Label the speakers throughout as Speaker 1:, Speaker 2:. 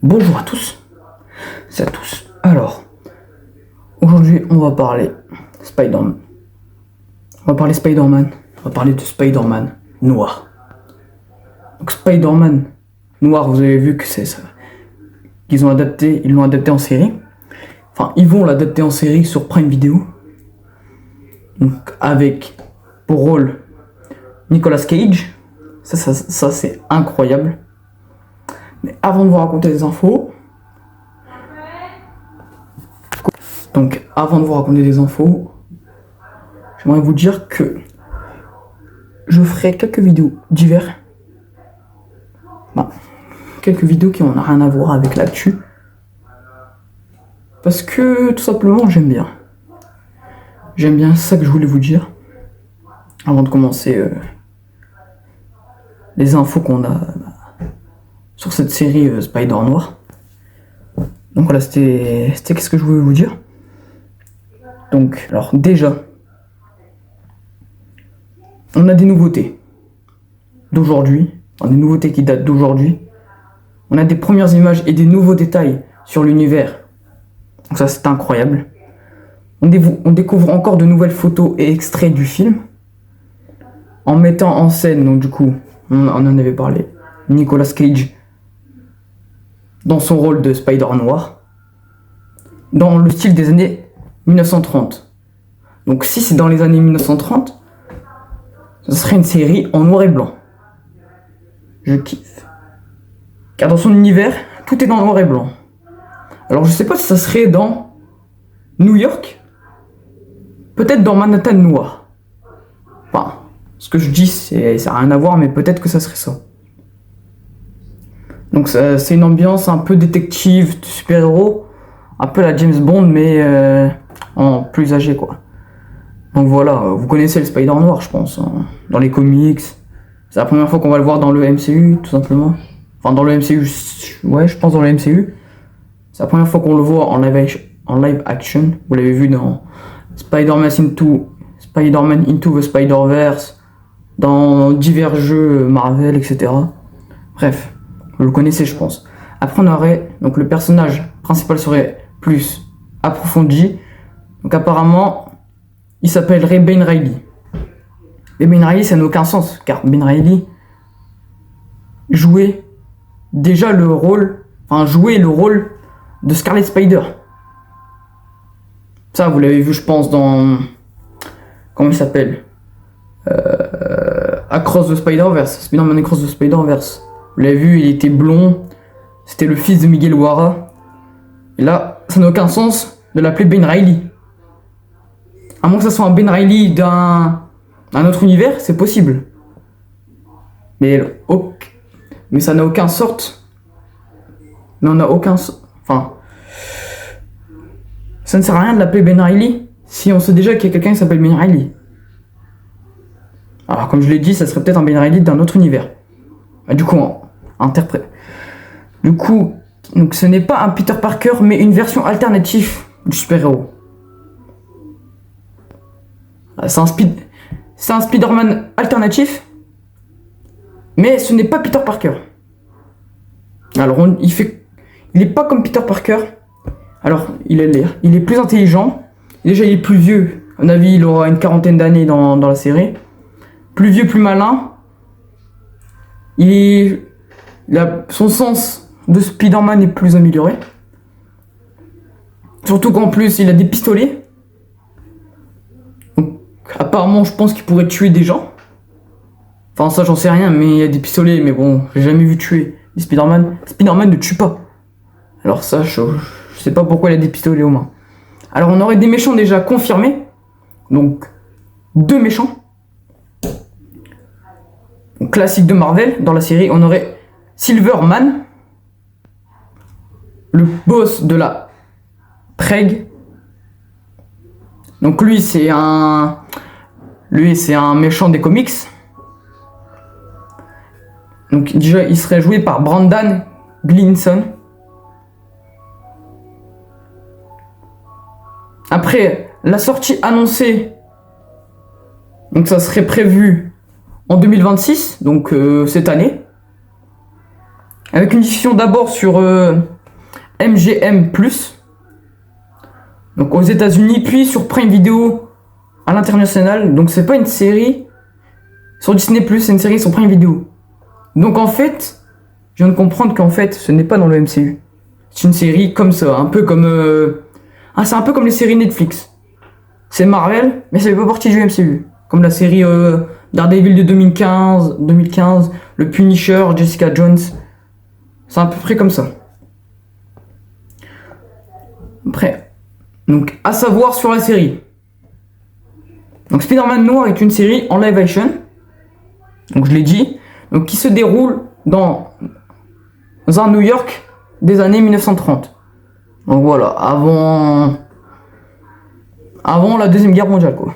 Speaker 1: Bonjour à tous, c'est à tous. Alors, aujourd'hui on va parler Spider-Man. On va parler Spider-Man, on va parler de Spider-Man noir. Donc Spider-Man noir, vous avez vu que c'est ça. Ils l'ont adapté en série. Enfin, ils vont l'adapter en série sur Prime Video. Donc avec pour rôle Nicolas Cage. Ça c'est incroyable. Mais avant de vous raconter des infos, j'aimerais vous dire que je ferai quelques vidéos divers. Quelques vidéos qui n'ont rien à voir avec l'actu. Parce que tout simplement j'aime bien. J'aime bien, c'est ça que je voulais vous dire. Avant de commencer les infos qu'on a sur cette série Spider Noir. Donc voilà, c'était qu'est-ce que je voulais vous dire. Donc, alors déjà, on a des nouveautés d'aujourd'hui, des nouveautés qui datent d'aujourd'hui. On a des premières images et des nouveaux détails sur l'univers. Donc ça, c'est incroyable. On découvre encore de nouvelles photos et extraits du film. En mettant en scène, donc du coup, on en avait parlé, Nicolas Cage dans son rôle de Spider Noir, dans le style des années 1930. Donc si c'est dans les années 1930, ce serait une série en noir et blanc. Je kiffe. Car dans son univers, tout est dans noir et blanc. Alors je sais pas si ça serait dans New York, peut-être dans Manhattan noir. Enfin, ce que je dis, ça n'a rien à voir, mais peut-être que ça serait ça. Donc c'est une ambiance un peu détective, de super-héros, un peu la James Bond, mais en plus âgé, quoi. Donc voilà, vous connaissez le Spider Noir, je pense, hein, dans les comics. C'est la première fois qu'on va le voir dans le MCU, tout simplement. Enfin, dans le MCU, ouais, je pense dans le MCU. C'est la première fois qu'on le voit en live action. Vous l'avez vu dans Spider-Man Into the Spider-Verse, dans divers jeux Marvel, etc. Bref. Vous le connaissez, je pense. Après, on aurait, donc le personnage principal serait plus approfondi. Donc apparemment, il s'appellerait Ben Reilly. Et Ben Reilly, ça n'a aucun sens, car Ben Reilly jouait le rôle de Scarlet Spider. Ça, vous l'avez vu, je pense, dans... Comment il s'appelle Across the Spider-Verse. Spider-Man Across the Spider-Verse. Vous l'avez vu, il était blond. C'était le fils de Miguel O'Hara. Et là, ça n'a aucun sens de l'appeler Ben Reilly. À moins que ça soit un Ben Reilly d'un autre univers, c'est possible. Mais ça n'a aucun sort. Mais on n'a aucun... Enfin... Ça ne sert à rien de l'appeler Ben Reilly si on sait déjà qu'il y a quelqu'un qui s'appelle Ben Reilly. Alors, comme je l'ai dit, ça serait peut-être un Ben Reilly d'un autre univers. Du coup, interprète. Du coup, donc ce n'est pas un Peter Parker, mais une version alternative du super-héros. C'est un Spider-Man alternatif, mais ce n'est pas Peter Parker. Alors, il est pas comme Peter Parker. Alors, il est plus intelligent. Déjà, il est plus vieux. À mon avis, il aura une quarantaine d'années dans la série. Plus vieux, plus malin. Son sens de Spider-Man est plus amélioré. Surtout qu'en plus, il a des pistolets. Donc, apparemment, je pense qu'il pourrait tuer des gens. Enfin, ça, j'en sais rien, mais il y a des pistolets. Mais bon, j'ai jamais vu tuer des Spider-Man. Spider-Man ne tue pas. Alors ça, je sais pas pourquoi il a des pistolets aux mains. Alors, on aurait des méchants déjà confirmés. Donc, 2 méchants. Donc, classique de Marvel. Dans la série, on aurait Silverman, le boss de la Prague. Donc lui c'est un méchant des comics. Donc déjà il serait joué par Brandon Gleeson. Après la sortie annoncée, donc ça serait prévu en 2026, donc cette année. Avec une diffusion d'abord sur MGM+, donc aux États-Unis, puis sur Prime Video à l'international. Donc c'est pas une série sur Disney+, c'est une série sur Prime Video. Donc en fait, je viens de comprendre qu'en fait, ce n'est pas dans le MCU. C'est une série comme ça, un peu comme c'est un peu comme les séries Netflix. C'est Marvel, mais ça fait pas partie du MCU. Comme la série Daredevil de 2015, le Punisher, Jessica Jones. C'est à peu près comme ça. Après, donc à savoir sur la série. Donc Spider-Man Noir est une série en live action. Donc je l'ai dit, donc qui se déroule dans un New York des années 1930. Donc voilà, avant la Deuxième Guerre mondiale, quoi.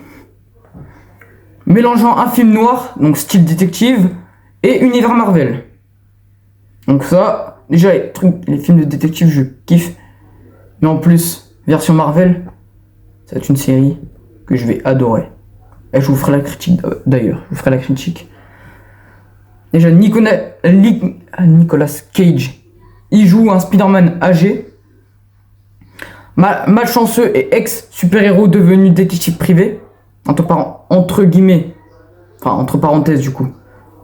Speaker 1: Mélangeant un film noir, donc style détective, et univers Marvel. Donc ça, déjà les films de détective, je kiffe. Mais en plus, version Marvel, c'est une série que je vais adorer. Et je vous ferai la critique d'ailleurs, je vous ferai la critique. Déjà, Nicolas Cage, il joue un Spider-Man âgé, malchanceux et ex-super-héros devenu détective privé, entre guillemets, enfin entre parenthèses du coup,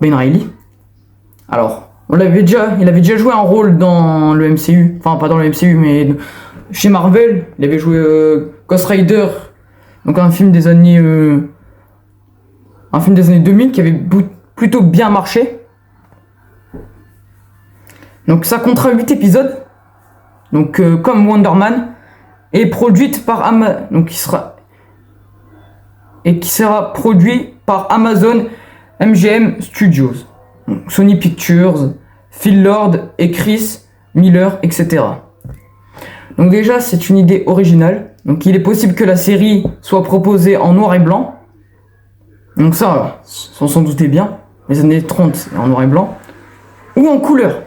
Speaker 1: Ben Reilly. Alors, il avait déjà joué un rôle dans le MCU, enfin pas dans le MCU, mais chez Marvel, il avait joué Ghost Rider, donc un film des années 2000 qui avait plutôt bien marché. Donc ça comptera 8 épisodes, donc comme Wonder Man, et produite par qui sera produit par Amazon MGM Studios, donc Sony Pictures, Phil Lord et Chris Miller, etc. Donc déjà c'est une idée originale. Donc il est possible que la série soit proposée en noir et blanc. Donc ça, on s'en doutait bien. Les années 30 c'est en noir et blanc. Ou en couleur.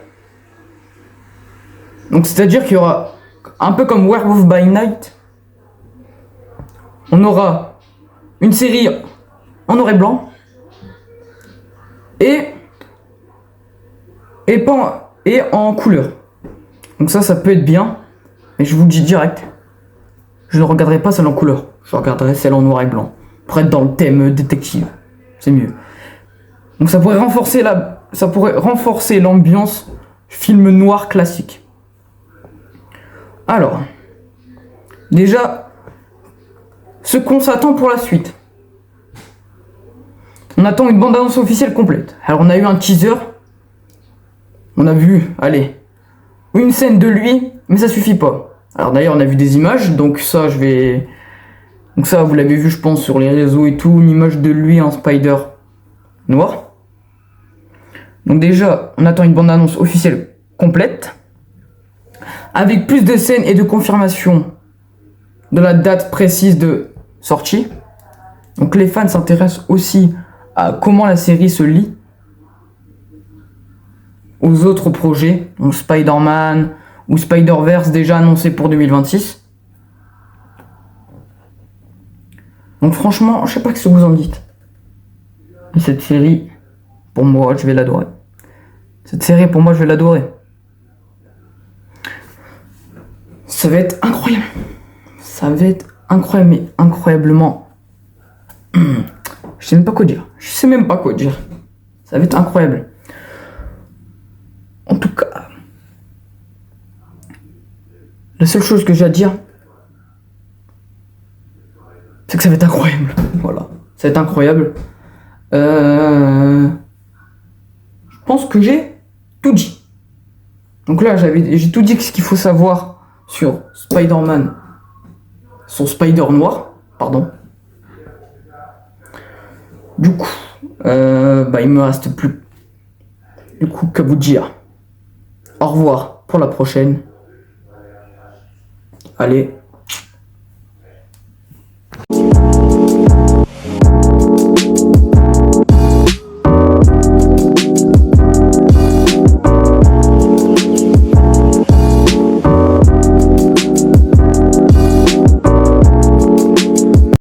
Speaker 1: Donc c'est-à-dire qu'il y aura, un peu comme Werewolf by Night, on aura une série en noir et blanc et en couleur. Donc ça peut être bien, mais je vous le dis direct, je ne regarderai pas celle en couleur, je regarderai celle en noir et blanc, pour être dans le thème détective, c'est mieux. Donc ça pourrait renforcer l'ambiance film noir classique. Alors, déjà, ce qu'on s'attend pour la suite. On attend une bande-annonce officielle complète. Alors on a eu un teaser. On a vu, allez, une scène de lui, mais ça suffit pas. Alors d'ailleurs on a vu des images, donc ça vous l'avez vu je pense sur les réseaux et tout, une image de lui en Spider noir. Donc déjà, on attend une bande-annonce officielle complète, avec plus de scènes et de confirmation de la date précise de sortie. Donc les fans s'intéressent aussi à comment la série se lie aux autres projets, donc Spider-Man ou Spider-Verse déjà annoncé pour 2026. Donc franchement, je sais pas ce que vous en dites. Mais cette série, pour moi, je vais l'adorer. Ça va être incroyable. Ça va être incroyable, mais incroyablement. Je sais même pas quoi dire. Ça va être incroyable. En tout cas, la seule chose que j'ai à dire, c'est que ça va être incroyable. Voilà. Ça va être incroyable. Je pense que j'ai tout dit. Donc là, j'ai tout dit ce qu'il faut savoir sur Spider-Man, son Spider noir, pardon. Du coup, il me reste plus qu'à vous dire au revoir pour la prochaine. Allez,